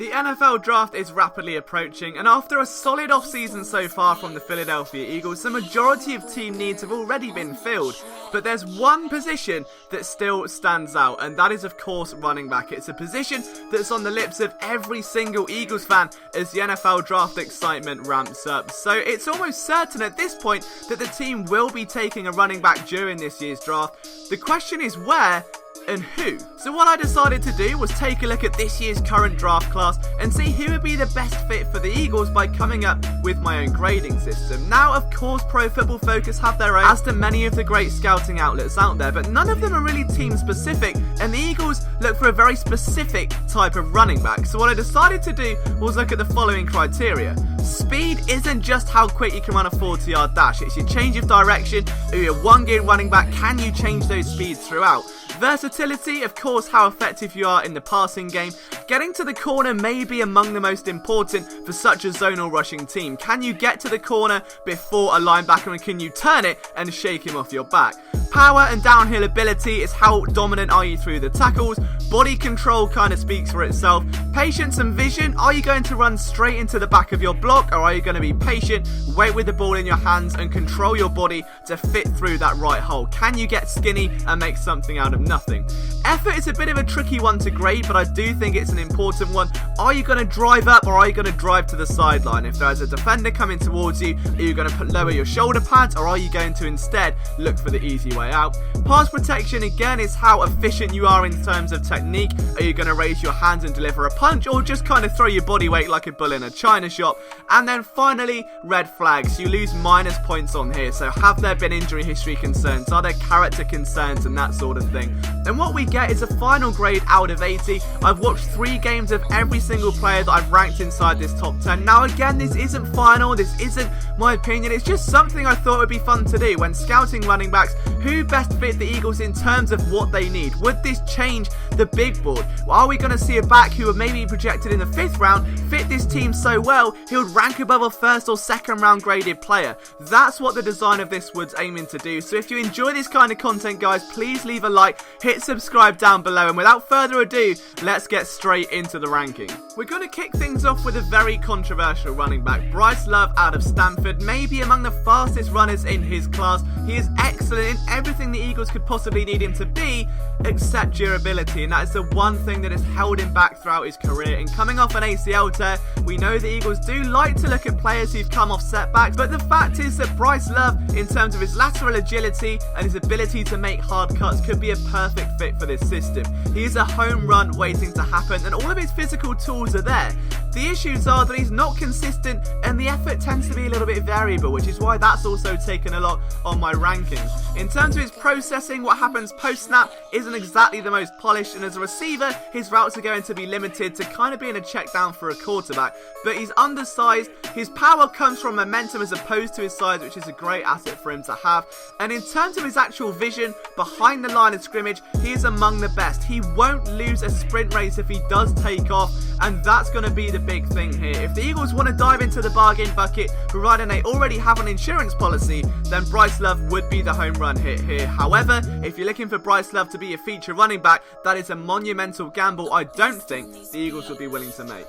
The NFL draft is rapidly approaching, and after a solid offseason so far from the Philadelphia Eagles, the majority of team needs have already been filled. But there's one position that still stands out, and that is of course running back. It's a position that's on the lips of every single Eagles fan as the NFL draft excitement ramps up. So it's almost certain at this point that the team will be taking a running back during this year's draft. The question is where and who. So what I decided to do was take a look at this year's current draft class and see who would be the best fit for the Eagles by coming up with my own grading system. Now, of course, Pro Football Focus have their own, as do many of the great scouting outlets out there, but none of them are really team specific, and the Eagles look for a very specific type of running back. So what I decided to do was look at the following criteria. Speed isn't just how quick you can run a 40-yard dash, it's your change of direction, or your one-gear running back, can you change those speeds throughout? Versatility, of course, how effective you are in the passing game. Getting to the corner may be among the most important for such a zonal rushing team. Can you get to the corner before a linebacker, and can you turn it and shake him off your back? Power and downhill ability is how dominant are you through the tackles. Body control kind of speaks for itself. Patience and vision, are you going to run straight into the back of your block, or are you going to be patient, wait with the ball in your hands and control your body to fit through that right hole? Can you get skinny and make something out of nothing? Effort is a bit of a tricky one to grade, but I do think it's an important one. Are you going to drive up, or are you going to drive to the sideline? If there's a defender coming towards you, are you going to lower your shoulder pads, or are you going to instead look for the easy way out? Pass protection, again, is how efficient you are in terms of technique. Are you going to raise your hands and deliver a punch, or just kind of throw your body weight like a bull in a china shop? And then finally, red flags. You lose minus points on here, so have there been injury history concerns? Are there character concerns and that sort of thing? And what we get is a final grade out of 80. I've watched 3 games of every single player that I've ranked inside this top 10. Now again, this isn't final, this isn't my opinion, it's just something I thought would be fun to do when scouting running backs. Who best fit the Eagles in terms of what they need? Would this change the big board? Are we going to see a back who would maybe be projected in the 5th round fit this team so well he would rank above a 1st or 2nd round graded player? That's what the design of this wood's aiming to do. So if you enjoy this kind of content, guys, please leave a like, hit subscribe down below, and without further ado, let's get straight into the ranking. We're going to kick things off with a very controversial running back. Bryce Love out of Stanford, maybe among the fastest runners in his class. He is excellent in everything the Eagles could possibly need him to be, except durability, and that is the one thing that has held him back throughout his career. And coming off an ACL tear, we know the Eagles do like to look at players who've come off setbacks, but the fact is that Bryce Love, in terms of his lateral agility and his ability to make hard cuts, could be a perfect fit for this system. He is a home run waiting to happen, and all of his physical tools are there. The issues are that he's not consistent, and the effort tends to be a little bit variable, which is why that's also taken a lot on my rankings. In terms of his processing, what happens post-snap isn't exactly the most polished, and as a receiver, his routes are going to be limited to kind of being a check down for a quarterback. But he's undersized, his power comes from momentum as opposed to his size, which is a great asset for him to have. And in terms of his actual vision behind the line of scrimmage, he is among the best. He won't lose a sprint race if he does take off, and that's going to be the big thing here. If the Eagles want to dive into the bargain bucket, providing they already have an insurance policy, then Bryce Love would be the home run hit here. However, if you're looking for Bryce Love to be a feature running back, that is a monumental gamble I don't think the Eagles would be willing to make.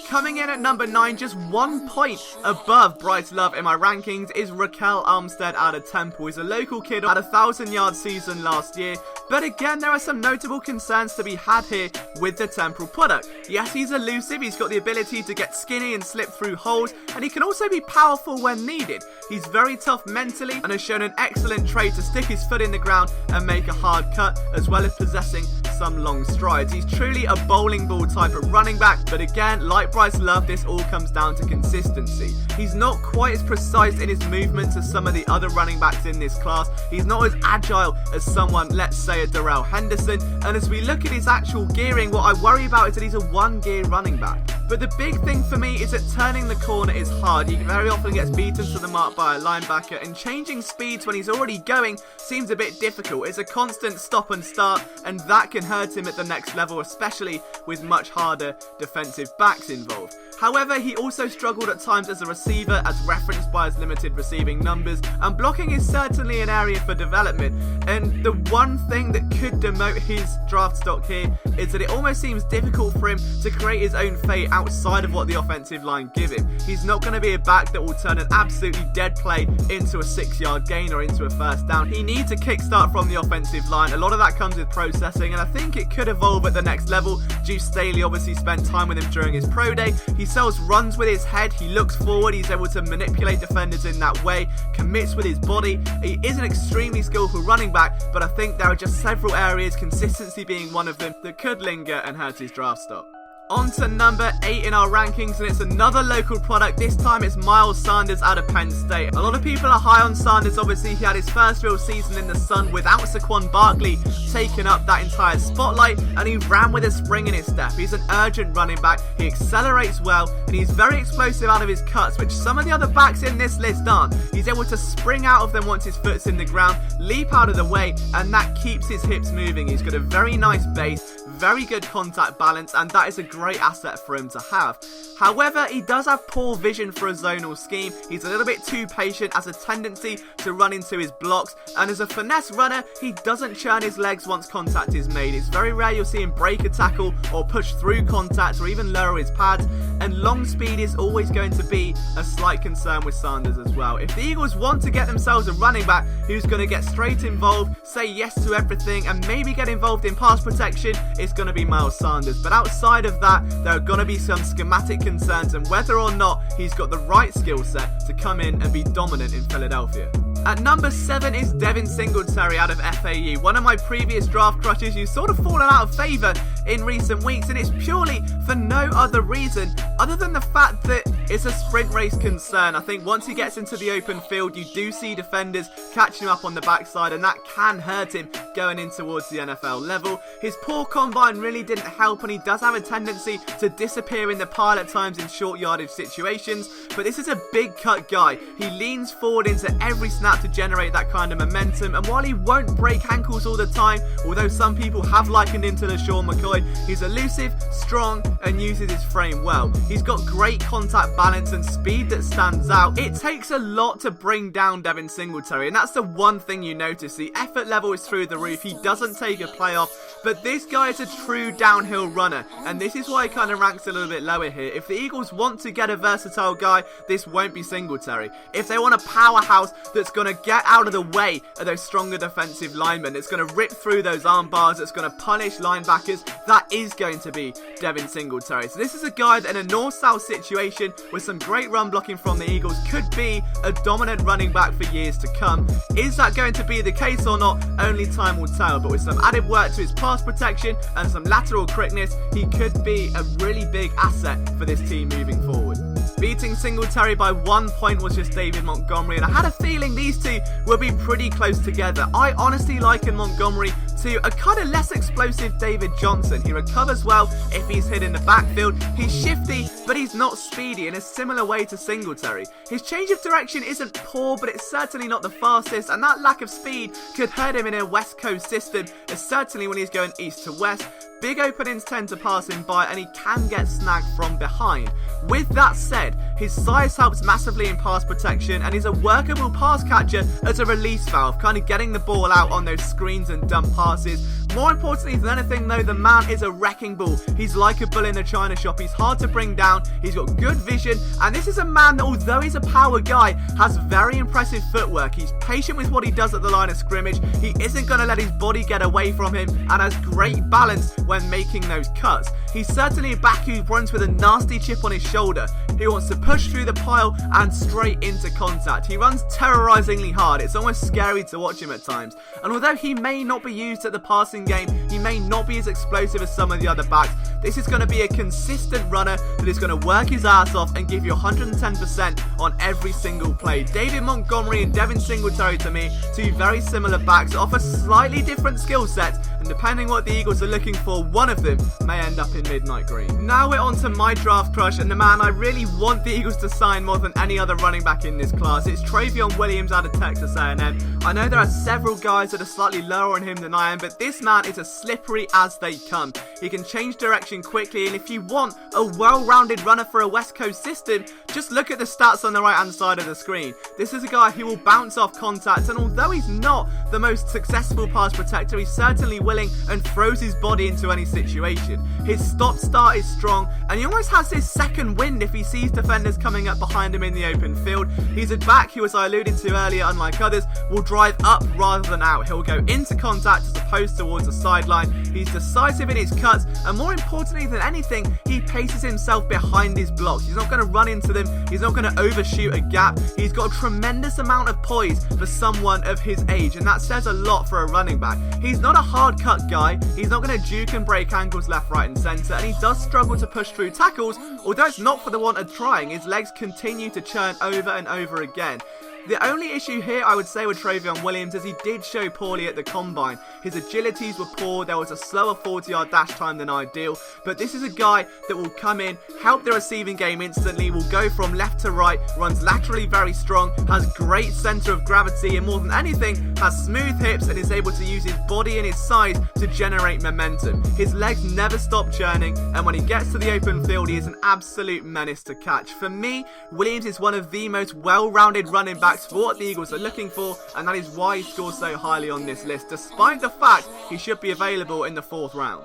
Coming in at number 9, just 1 point above Bryce Love in my rankings, is Raquel Armstead out of Temple. He's a local kid, had a 1,000-yard season last year, but again, there are some notable concerns to be had here with the Temple product. Yes, he's elusive, he's got the ability to get skinny and slip through holes, and he can also be powerful when needed. He's very tough mentally and has shown an excellent trait to stick his foot in the ground and make a hard cut, as well as possessing some long strides. He's truly a bowling ball type of running back, but again, like Bryce Love, this all comes down to consistency. He's not quite as precise in his movements as some of the other running backs in this class. He's not as agile as someone, let's say, a Henderson. And as we look at his actual gearing, what I worry about is that he's a 1-gear running back. But the big thing for me is that turning the corner is hard. He very often gets beaten to the mark by a linebacker, and changing speeds when he's already going seems a bit difficult. It's a constant stop and start, and that can hurt him at the next level, especially with much harder defensive backs involved. However, he also struggled at times as a receiver, as referenced by his limited receiving numbers, and blocking is certainly an area for development. And the one thing that could demote his draft stock here is that it almost seems difficult for him to create his own fate outside of what the offensive line give him. He's not going to be a back that will turn an absolutely dead play into a 6-yard gain or into a first down. He needs a kickstart from the offensive line. A lot of that comes with processing, and I think it could evolve at the next level. Juice Staley obviously spent time with him during his pro day. He sells runs with his head, he looks forward, he's able to manipulate defenders in that way, commits with his body. He is an extremely skillful running back, but I think there are just several areas, consistency being one of them, that could linger and hurt his draft stock. On to number 8 in our rankings, and it's another local product. This time it's Miles Sanders out of Penn State. A lot of people are high on Sanders. Obviously, he had his first real season in the sun without Saquon Barkley taking up that entire spotlight, and he ran with a spring in his step. He's an urgent running back. He accelerates well, and he's very explosive out of his cuts, which some of the other backs in this list aren't. He's able to spring out of them once his foot's in the ground, leap out of the way, and that keeps his hips moving. He's got a very nice base, very good contact balance, and that is a great asset for him to have. However, he does have poor vision for a zonal scheme. He's a little bit too patient, has a tendency to run into his blocks, and as a finesse runner, he doesn't churn his legs once contact is made. It's very rare you'll see him break a tackle or push through contact or even lower his pads, and long speed is always going to be a slight concern with Sanders as well. If the Eagles want to get themselves a running back who's going to get straight involved, say yes to everything, and maybe get involved in pass protection, it's going to be Miles Sanders. But outside of that, there are going to be some schematic concerns and whether or not he's got the right skill set to come in and be dominant in Philadelphia. At number 7 is Devin Singletary out of FAU. One of my previous draft crushes who's sort of fallen out of favour in recent weeks, and it's purely for no other reason other than the fact that it's a sprint race concern. I think once he gets into the open field, you do see defenders catching him up on the backside, and that can hurt him going in towards the NFL level. His poor combine really didn't help, and he does have a tendency to disappear in the pile at times in short yardage situations, but this is a big cut guy. He leans forward into every snap to generate that kind of momentum, and while he won't break ankles all the time, although some people have likened him to LaShawn McCoy, he's elusive, strong, and uses his frame well. He's got great contact balance and speed that stands out. It takes a lot to bring down Devin Singletary, and that's the one thing you notice. The effort level is through the roof. He doesn't take a play off, but this guy is a true downhill runner, and this is why he kind of ranks a little bit lower here. If the Eagles want to get a versatile guy, this won't be Singletary. If they want a powerhouse that's going to get out of the way of those stronger defensive linemen, that's going to rip through those arm bars, that's going to punish linebackers, that is going to be Devin Singletary. So this is a guy that in a north-south situation with some great run blocking from the Eagles could be a dominant running back for years to come. Is that going to be the case or not? Only time will tell, but with some added work to his pass protection and some lateral quickness, he could be a really big asset for this team moving forward. Beating Singletary by 1 point was just David Montgomery, and I had a feeling these two would be pretty close together. I honestly liken Montgomery to a kind of less explosive David Johnson. He recovers well if he's hit in the backfield. He's shifty, but he's not speedy in a similar way to Singletary. His change of direction isn't poor, but it's certainly not the fastest, and that lack of speed could hurt him in a West Coast system, certainly when he's going east to west. Big openings tend to pass him by, and he can get snagged from behind. With that said, his size helps massively in pass protection, and he's a workable pass catcher as a release valve, kind of getting the ball out on those screens and dump passes. More importantly than anything though, the man is a wrecking ball. He's like a bull in a china shop. He's hard to bring down, he's got good vision, and this is a man that, although he's a power guy, has very impressive footwork. He's patient with what he does at the line of scrimmage. He isn't going to let his body get away from him, and has great balance when making those cuts. He's certainly a back who runs with a nasty chip on his shoulder. He wants to push through the pile and straight into contact. He runs terrorizingly hard. It's almost scary to watch him at times. And although he may not be used at the passing game, he may not be as explosive as some of the other backs, this is going to be a consistent runner that is going to work his ass off and give you 110% on every single play. David Montgomery and Devin Singletary, to me, two very similar backs that offer slightly different skill sets, and depending what the Eagles are looking for, one of them may end up in midnight green. Now we're on to my draft crush, and the man I really want the Eagles to sign more than any other running back in this class. It's Travion Williams out of Texas A&M. I know there are several guys that are slightly lower on him than I am, but this man is as slippery as they come. He can change direction quickly, and if you want a well-rounded runner for a West Coast system, just look at the stats on the right-hand side of the screen. This is a guy who will bounce off contact, and although he's not the most successful pass protector, he's certainly willing and throws his body into any situation. His stop-start is strong, and he almost has this second wind if he sees defenders coming up behind him in the open field. He's a back who, as I alluded to earlier, unlike others, will drive up rather than out. He'll go into contact as opposed towards the sideline. He's decisive in his cuts, and more importantly than anything, he paces himself behind his blocks. He's not going to run into them. He's not going to overshoot a gap. He's got a tremendous amount of poise for someone of his age, and that says a lot for a running back. He's not a hard cut guy. He's not going to juke and break ankles left, right and centre, and he does struggle to push through tackles, although it's not for the want of trying. His legs continue to churn over and over again. The only issue here, I would say, with Travion Williams is he did show poorly at the combine. His agilities were poor, there was a slower 40-yard dash time than ideal, but this is a guy that will come in, help the receiving game instantly, will go from left to right, runs laterally very strong, has great centre of gravity, and more than anything, has smooth hips and is able to use his body and his size to generate momentum. His legs never stop churning, and when he gets to the open field, he is an absolute menace to catch. For me, Williams is one of the most well-rounded running backs for what the Eagles are looking for, and that is why he scores so highly on this list, despite the fact he should be available in the 4th round.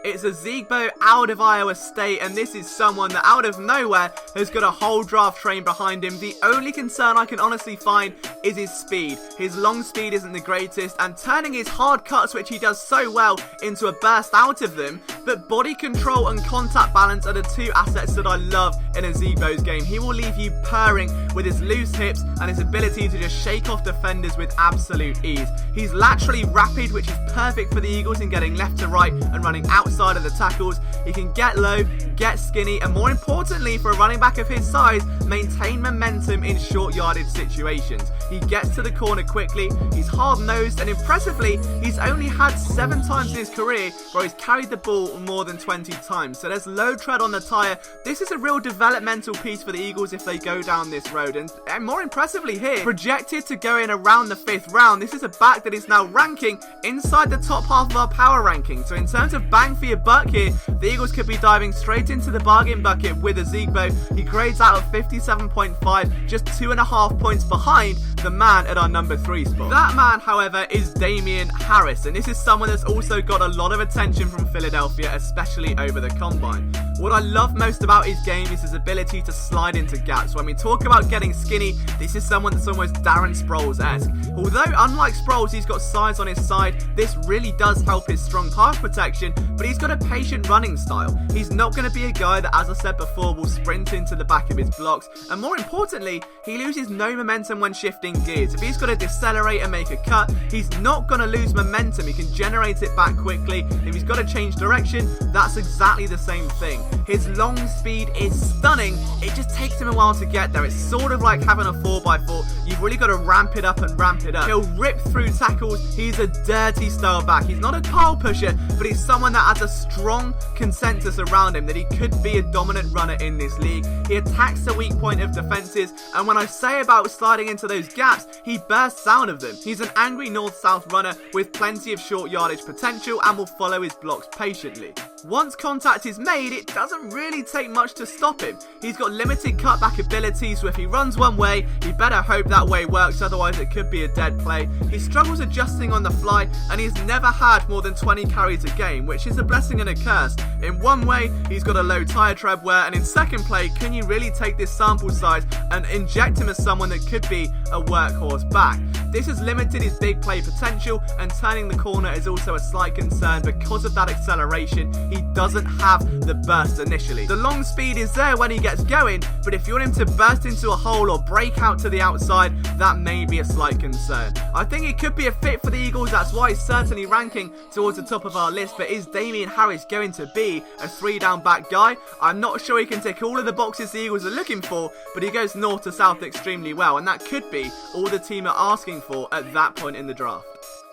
It's a Zegbo out of Iowa State, and this is someone that out of nowhere has got a whole draft train behind him. The only concern I can honestly find is his speed. His long speed isn't the greatest, and turning his hard cuts, which he does so well, into a burst out of them, but body control and contact balance are the two assets that I love in a Zegbo's game. He will leave you purring with his loose hips and his ability to just shake off defenders with absolute ease. He's laterally rapid, which is perfect for the Eagles in getting left to right and running outside of the tackles. He can get low, get skinny, and more importantly for a running back of his size, maintain momentum in short yardage situations. He gets to the corner quickly, he's hard-nosed, and impressively, he's only had 7 times in his career where he's carried the ball more than 20 times, so there's low tread on the tyre. This is a real developmental piece for the Eagles if they go down this road, and more impressively here, projected to go in around the 5th round, this is a back that is now ranking inside the top half of our power ranking. So in terms of bang for your buck here, the Eagles could be diving straight into the bargain bucket with a Zegbo. He grades out of 57.5, just 2.5 points behind the man at our number 3 spot. That man, however, is Damien Harris, and this is someone that's also got a lot of attention from Philadelphia, especially over the combine. What I love most about his game is his ability to slide into gaps. When we talk about getting skinny, this is someone that's almost Darren Sproles-esque. Although, unlike Sproles, he's got size on his side, this really does help his strong pass protection, but he's got a patient running style. He's not going to be a guy that, as I said before, will sprint into the back of his blocks, and more importantly, he loses no momentum when shifting gears. If he's got to decelerate and make a cut, he's not going to lose momentum. He can generate it back quickly. If he's got to change direction, that's exactly the same thing. His long speed is stunning. It just takes him a while to get there. It's sort of like having a 4x4. You've really got to ramp it up and ramp it up. He'll rip through tackles. He's a dirty style back. He's not a pile pusher, but he's someone that has a strong consensus around him that he could be a dominant runner in this league. He attacks the weak point of defenses, and when I say about sliding into those gaps, he bursts out of them. He's an angry north-south runner with plenty of short yardage potential and will follow his blocks patiently. Once contact is made, it doesn't really take much to stop him. He's got limited cutback ability, so if he runs one way, he better hope that way works, otherwise it could be a dead play. He struggles adjusting on the fly, and he's never had more than 20 carries a game, which is a blessing and a curse. In one way, he's got a low tire tread wear, and in second play, can you really take this sample size and inject him as someone that could be a workhorse back? This has limited his big play potential, and turning the corner is also a slight concern because of that acceleration. He doesn't have the burst initially. The long speed is there when he gets going, but if you want him to burst into a hole or break out to the outside, that may be a slight concern. I think it could be a fit for the Eagles, that's why he's certainly ranking towards the top of our list, but is Damien Harris going to be a 3-down back guy? I'm not sure he can tick all of the boxes the Eagles are looking for, but he goes north to south extremely well, and that could be all the team are asking for at that point in the draft.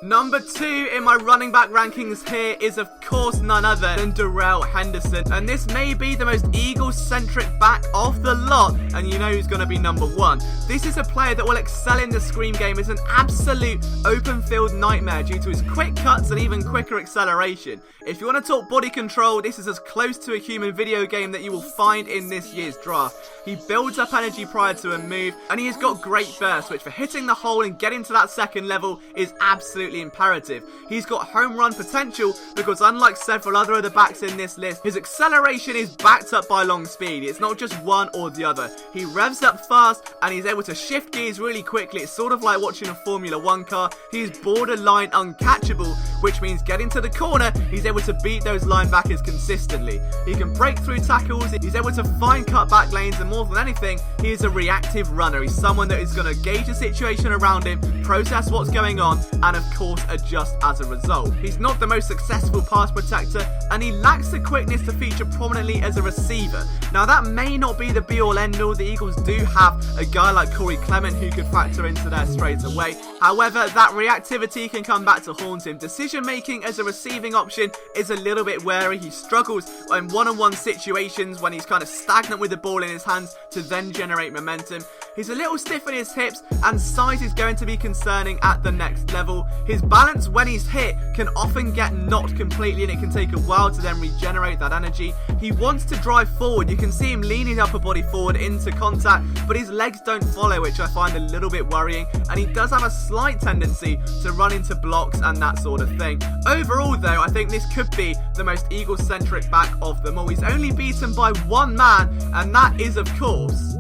Number 2 in my running back rankings here is of course none other than Darrell Henderson, and this may be the most Eagles-centric back of the lot, and you know who's going to be number 1. This is a player that will excel in the screen game as an absolute open field nightmare due to his quick cuts and even quicker acceleration. If you want to talk body control, this is as close to a human video game that you will find in this year's draft. He builds up energy prior to a move, and he has got great burst, which for hitting the hole and getting to that second level is absolutely imperative. He's got home run potential because unlike several other of the backs in this list, his acceleration is backed up by long speed. It's not just one or the other. He revs up fast and he's able to shift gears really quickly. It's sort of like watching a Formula 1 car. He's borderline uncatchable, which means getting to the corner, he's able to beat those linebackers consistently. He can break through tackles, he's able to find cutback lanes, and more than anything, he is a reactive runner. He's someone that is going to gauge the situation around him, process what's going on, and of course adjust as a result. He's not the most successful pass protector, and he lacks the quickness to feature prominently as a receiver. Now that may not be the be-all end-all. The Eagles do have a guy like Corey Clement who could factor into there straight away. However, that reactivity can come back to haunt him. Decision making as a receiving option is a little bit wary. He struggles in one-on-one situations when he's kind of stagnant with the ball in his hands to then generate momentum. He's a little stiff in his hips, and size is going to be concerning at the next level. His balance when he's hit can often get knocked completely, and it can take a while to then regenerate that energy. He wants to drive forward. You can see him leaning his upper body forward into contact, but his legs don't follow, which I find a little bit worrying, and he does have a slight tendency to run into blocks and that sort of thing. Overall though, I think this could be the most Eagles-centric back of them all. He's only beaten by one man, and that is of course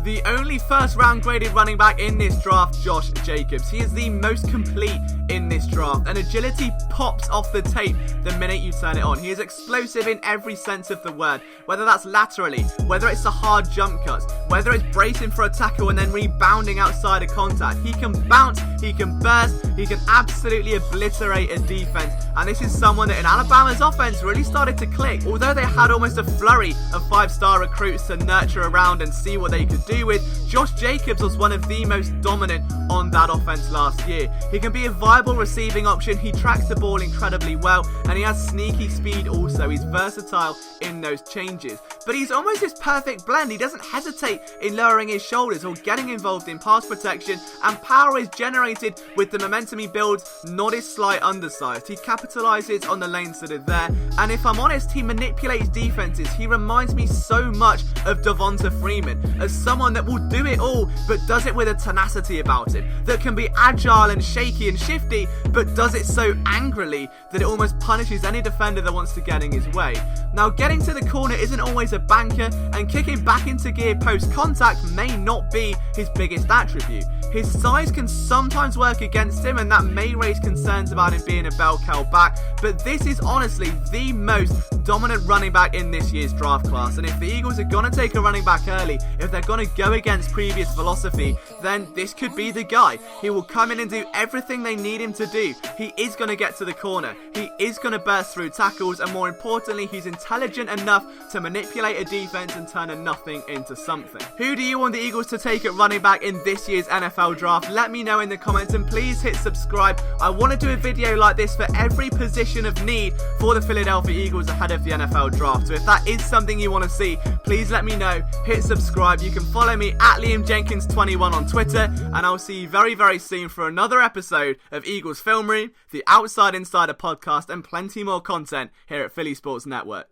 the only first round graded running back in this draft, Josh Jacobs. He is the most complete in this draft, and agility pops off the tape the minute you turn it on. He is explosive in every sense of the word, whether that's laterally, whether it's the hard jump cuts, whether it's bracing for a tackle and then rebounding outside of contact. He can bounce, he can burst, he can absolutely obliterate a defense, and this is someone that in Alabama's offense really started to click. Although they had almost a flurry of 5-star recruits to nurture around and see what they could do with, Josh Jacobs was one of the most dominant on that offense last year. He can be a viable receiving option, he tracks the ball incredibly well, and he has sneaky speed also. He's versatile in those changes, but he's almost this perfect blend. He doesn't hesitate in lowering his shoulders or getting involved in pass protection, and power is generated with the momentum he builds, not his slight undersized. He capitalizes on the lanes that are there, and if I'm honest, he manipulates defenses. He reminds me so much of Devonta Freeman as someone that will do it all, but does it with a tenacity about him, that can be agile and shaky and shifty, but does it so angrily that it almost punishes any defender that wants to get in his way. Now, getting to the corner isn't always a banker, and kicking back into gear post-contact may not be his biggest attribute. His size can sometimes work against him, and that may raise concerns about him being a bell cow back, but this is honestly the most dominant running back in this year's draft class, and if the Eagles are going to take a running back early, if they're going to go against previous philosophy, then this could be the guy. He will come in and do everything they need him to do. He is going to get to the corner, he is going to burst through tackles, and more importantly, he's intelligent enough to manipulate a defense and turn a nothing into something. Who do you want the Eagles to take at running back in this year's NFL draft? Let me know in the comments, and please hit subscribe. I want to do a video like this for every position of need for the Philadelphia Eagles ahead of the NFL draft, so if that is something you want to see, please let me know. Hit subscribe. You can follow me at LiamJenkins21 on Twitter, and I'll see you very, very soon for another episode of Eagles Film Room, the Outside Insider podcast, and plenty more content here at Philly Sports Network.